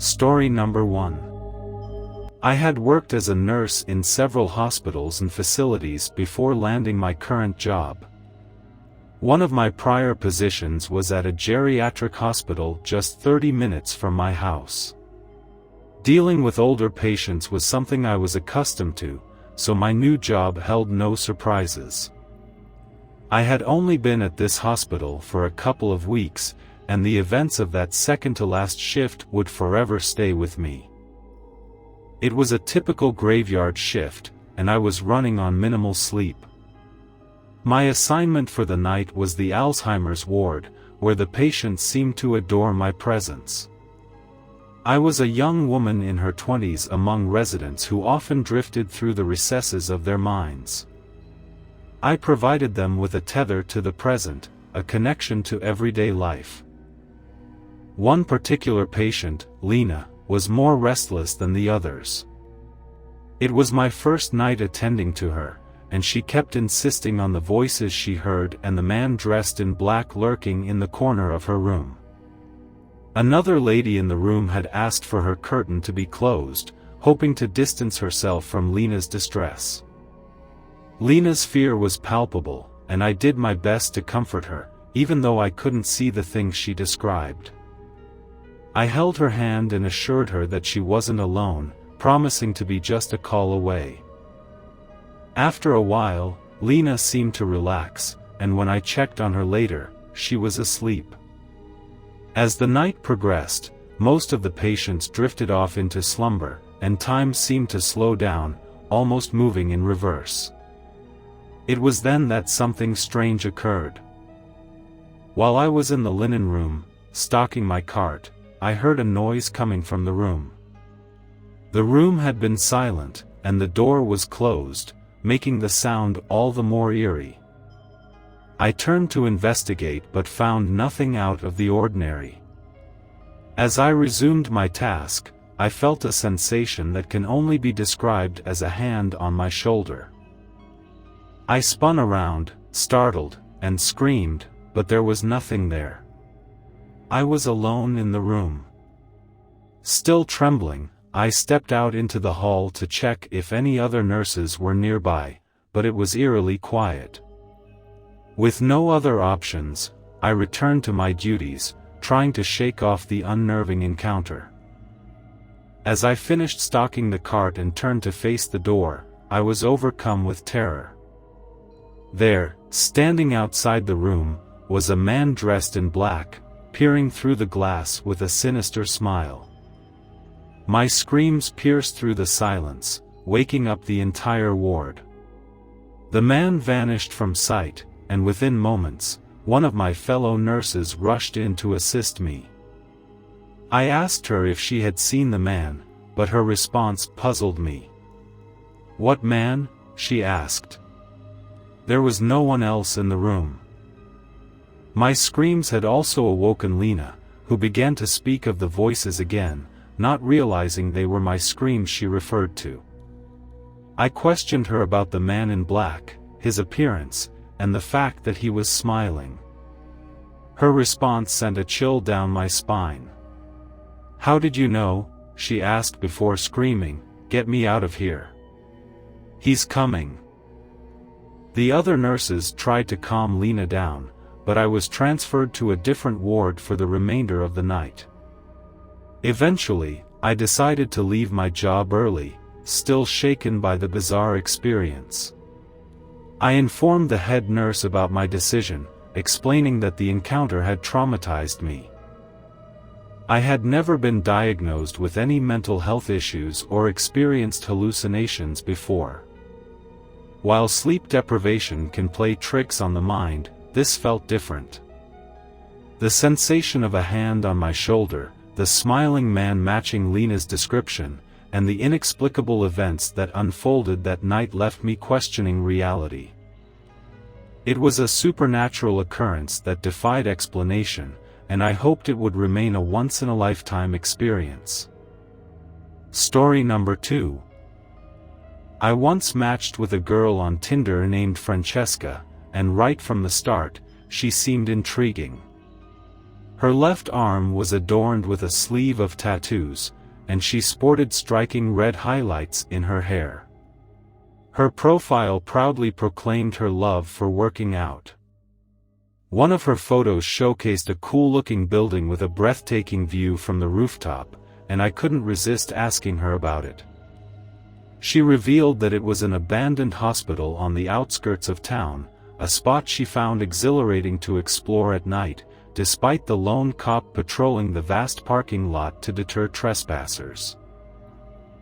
Story number 1. I had worked as a nurse in several hospitals and facilities before landing my current job. One of my prior positions was at a geriatric hospital just 30 minutes from my house. Dealing with older patients was something I was accustomed to, so my new job held no surprises. I had only been at this hospital for a couple of weeks, and the events of that second-to-last shift would forever stay with me. It was a typical graveyard shift, and I was running on minimal sleep. My assignment for the night was the Alzheimer's ward, where the patients seemed to adore my presence. I was a young woman in her 20s among residents who often drifted through the recesses of their minds. I provided them with a tether to the present, a connection to everyday life. One particular patient, Lena, was more restless than the others. It was my first night attending to her, and she kept insisting on the voices she heard and the man dressed in black lurking in the corner of her room. Another lady in the room had asked for her curtain to be closed, hoping to distance herself from Lena's distress. Lena's fear was palpable, and I did my best to comfort her, even though I couldn't see the things she described. I held her hand and assured her that she wasn't alone, promising to be just a call away. After a while, Lena seemed to relax, and when I checked on her later, she was asleep. As the night progressed, most of the patients drifted off into slumber, and time seemed to slow down, almost moving in reverse. It was then that something strange occurred. While I was in the linen room, stocking my cart, I heard a noise coming from the room. The room had been silent, and the door was closed, making the sound all the more eerie. I turned to investigate but found nothing out of the ordinary. As I resumed my task, I felt a sensation that can only be described as a hand on my shoulder. I spun around, startled, and screamed, but there was nothing there. I was alone in the room. Still trembling, I stepped out into the hall to check if any other nurses were nearby, but it was eerily quiet. With no other options, I returned to my duties, trying to shake off the unnerving encounter. As I finished stocking the cart and turned to face the door, I was overcome with terror. There, standing outside the room, was a man dressed in black, peering through the glass with a sinister smile. My screams pierced through the silence, waking up the entire ward. The man vanished from sight, and within moments, one of my fellow nurses rushed in to assist me. I asked her if she had seen the man, but her response puzzled me. "What man?" she asked. There was no one else in the room. My screams had also awoken Lena, who began to speak of the voices again, not realizing they were my screams she referred to. I questioned her about the man in black, his appearance, and the fact that he was smiling. Her response sent a chill down my spine. "How did you know?" she asked before screaming, "Get me out of here. He's coming." The other nurses tried to calm Lena down, but I was transferred to a different ward for the remainder of the night. Eventually, I decided to leave my job early, still shaken by the bizarre experience. I informed the head nurse about my decision, explaining that the encounter had traumatized me. I had never been diagnosed with any mental health issues or experienced hallucinations before. While sleep deprivation can play tricks on the mind, this felt different. The sensation of a hand on my shoulder, the smiling man matching Lena's description, and the inexplicable events that unfolded that night left me questioning reality. It was a supernatural occurrence that defied explanation, and I hoped it would remain a once-in-a-lifetime experience. Story number 2. I once matched with a girl on Tinder named Francesca, and right from the start, she seemed intriguing. Her left arm was adorned with a sleeve of tattoos, and she sported striking red highlights in her hair. Her profile proudly proclaimed her love for working out. One of her photos showcased a cool-looking building with a breathtaking view from the rooftop, and I couldn't resist asking her about it. She revealed that it was an abandoned hospital on the outskirts of town, a spot she found exhilarating to explore at night, despite the lone cop patrolling the vast parking lot to deter trespassers.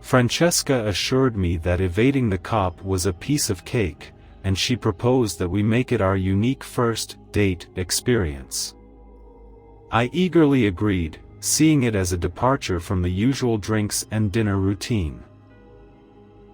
Francesca assured me that evading the cop was a piece of cake, and she proposed that we make it our unique first date experience. I eagerly agreed, seeing it as a departure from the usual drinks and dinner routine.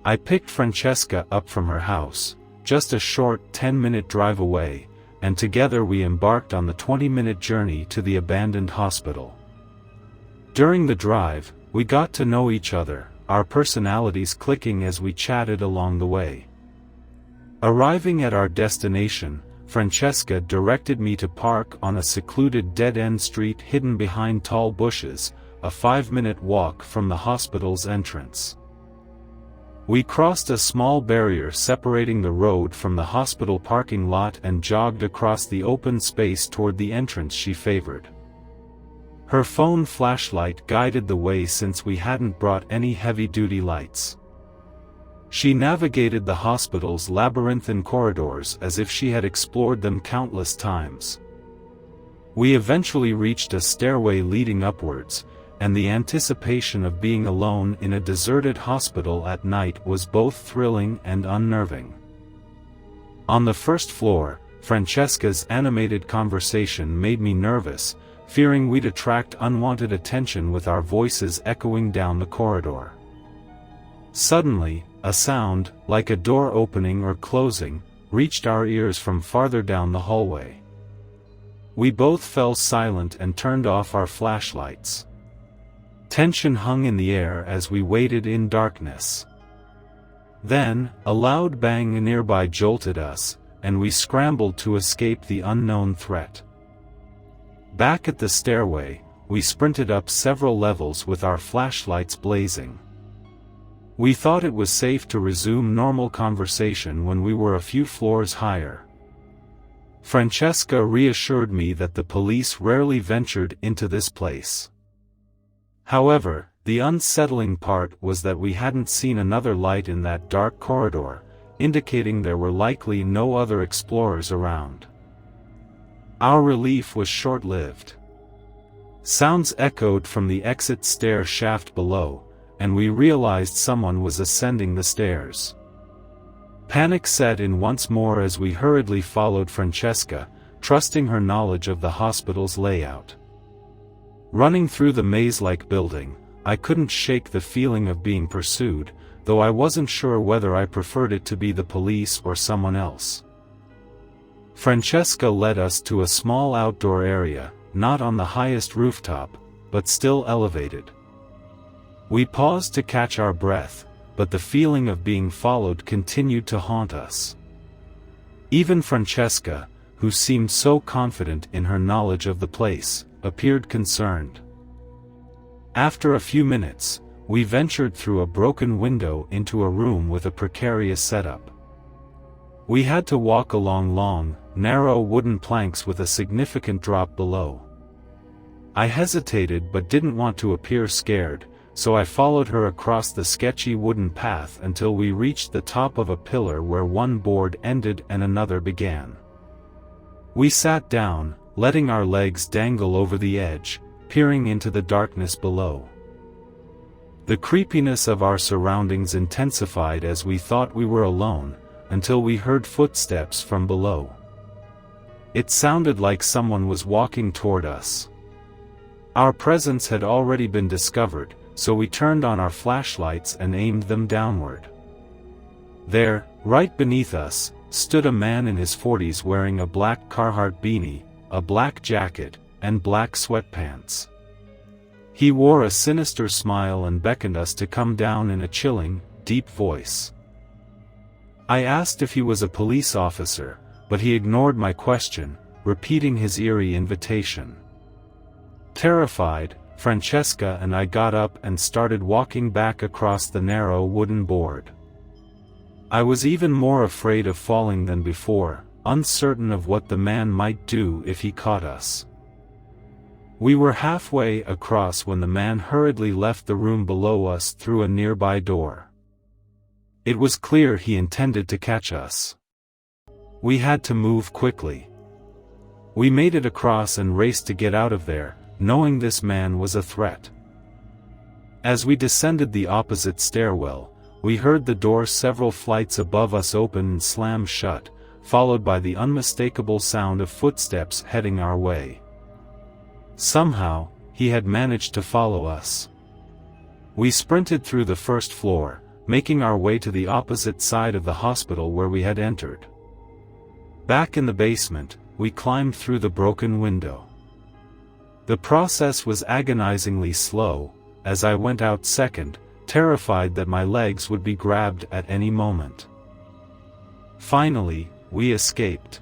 I picked Francesca up from her house, just a short 10-minute drive away, and together we embarked on the 20-minute journey to the abandoned hospital. During the drive, we got to know each other, our personalities clicking as we chatted along the way. Arriving at our destination, Francesca directed me to park on a secluded dead-end street hidden behind tall bushes, a 5-minute walk from the hospital's entrance. We crossed a small barrier separating the road from the hospital parking lot and jogged across the open space toward the entrance she favored. Her phone flashlight guided the way since we hadn't brought any heavy-duty lights. She navigated the hospital's labyrinthine corridors as if she had explored them countless times. We eventually reached a stairway leading upwards, and the anticipation of being alone in a deserted hospital at night was both thrilling and unnerving. On the first floor, Francesca's animated conversation made me nervous, fearing we'd attract unwanted attention with our voices echoing down the corridor. Suddenly, a sound, like a door opening or closing, reached our ears from farther down the hallway. We both fell silent and turned off our flashlights. Tension hung in the air as we waited in darkness. Then, a loud bang nearby jolted us, and we scrambled to escape the unknown threat. Back at the stairway, we sprinted up several levels with our flashlights blazing. We thought it was safe to resume normal conversation when we were a few floors higher. Francesca reassured me that the police rarely ventured into this place. However, the unsettling part was that we hadn't seen another light in that dark corridor, indicating there were likely no other explorers around. Our relief was short-lived. Sounds echoed from the exit stair shaft below, and we realized someone was ascending the stairs. Panic set in once more as we hurriedly followed Francesca, trusting her knowledge of the hospital's layout. Running through the maze-like building, I couldn't shake the feeling of being pursued, though I wasn't sure whether I preferred it to be the police or someone else. Francesca led us to a small outdoor area, not on the highest rooftop, but still elevated. We paused to catch our breath, but the feeling of being followed continued to haunt us. Even Francesca, who seemed so confident in her knowledge of the place, appeared concerned. After a few minutes, we ventured through a broken window into a room with a precarious setup. We had to walk along long, narrow wooden planks with a significant drop below. I hesitated but didn't want to appear scared, so I followed her across the sketchy wooden path until we reached the top of a pillar where one board ended and another began. We sat down, letting our legs dangle over the edge, peering into the darkness below. The creepiness of our surroundings intensified as we thought we were alone, until we heard footsteps from below. It sounded like someone was walking toward us. Our presence had already been discovered, so we turned on our flashlights and aimed them downward. There, right beneath us, stood a man in his 40s wearing a black Carhartt beanie, a black jacket, and black sweatpants. He wore a sinister smile and beckoned us to come down in a chilling, deep voice. I asked if he was a police officer, but he ignored my question, repeating his eerie invitation. Terrified, Francesca and I got up and started walking back across the narrow wooden board. I was even more afraid of falling than before, uncertain of what the man might do if he caught us. We were halfway across when the man hurriedly left the room below us through a nearby door. It was clear he intended to catch us. We had to move quickly. We made it across and raced to get out of there, knowing this man was a threat. As we descended the opposite stairwell, we heard the door several flights above us open and slam shut, followed by the unmistakable sound of footsteps heading our way. Somehow, he had managed to follow us. We sprinted through the first floor, making our way to the opposite side of the hospital where we had entered. Back in the basement, we climbed through the broken window. The process was agonizingly slow, as I went out second, terrified that my legs would be grabbed at any moment. Finally, we escaped.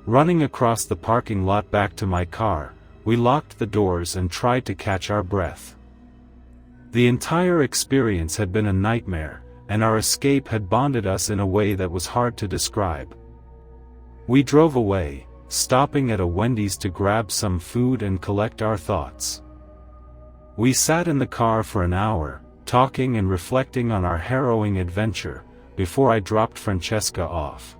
Running across the parking lot back to my car, we locked the doors and tried to catch our breath. The entire experience had been a nightmare, and our escape had bonded us in a way that was hard to describe. We drove away, stopping at a Wendy's to grab some food and collect our thoughts. We sat in the car for an hour, talking and reflecting on our harrowing adventure, before I dropped Francesca off.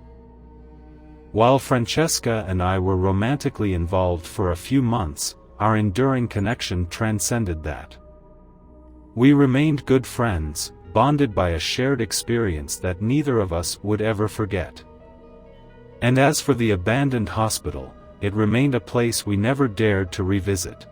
While Francesca and I were romantically involved for a few months, our enduring connection transcended that. We remained good friends, bonded by a shared experience that neither of us would ever forget. And as for the abandoned hospital, it remained a place we never dared to revisit.